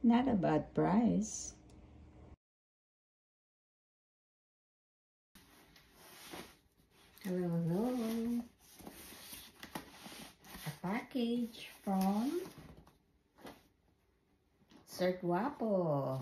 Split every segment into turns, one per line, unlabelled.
Not a bad price. Hello, hello. A package from Sir Guapo.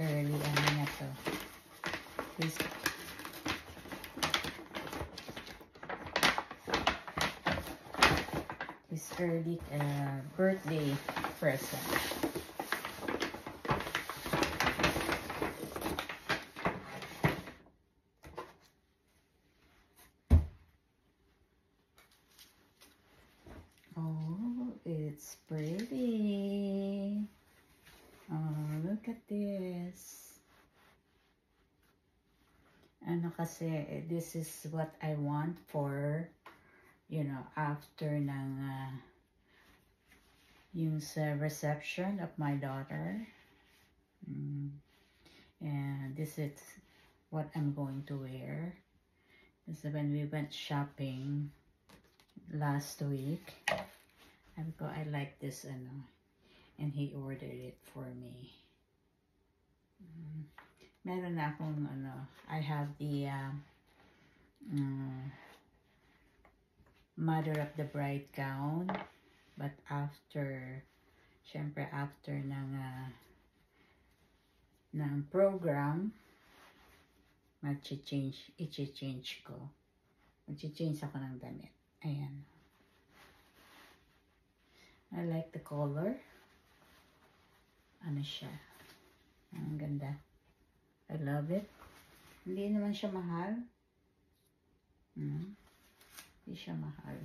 Early ano na to. His early birthday present. Oh, it's pretty. Oh, look at this. Ano kasi, this is what I want for, you know, after ng yung sa reception of my daughter. And this is what I'm going to wear. This is when we went shopping last week. I like this, ano, and he ordered it for me. Meron na akong, ano, I have the Mother of the Bride gown, but after, syempre after ng program, i-change ko. Mag-change ako ng damit. Ayan. I like the color. Ano siya? Ang ganda. I love it. Hindi naman siya mahal. Hindi siya mahal.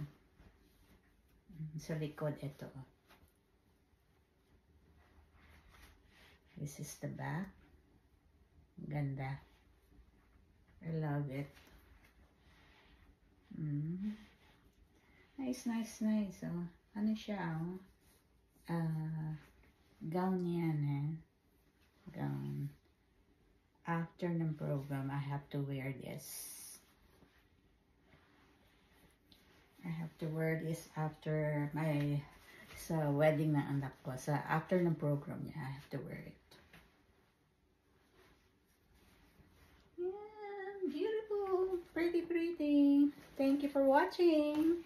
Sa likod, ito. This is the back. Ganda. I love it. Nice, nice, nice. Oh. Ano siya? Gown yan, eh. Gown. After ng program, I have to wear this. I have to wear this after sa wedding ng anak ko. After ng program niya, I have to wear it. Yeah, beautiful. Pretty, pretty. Thank you for watching.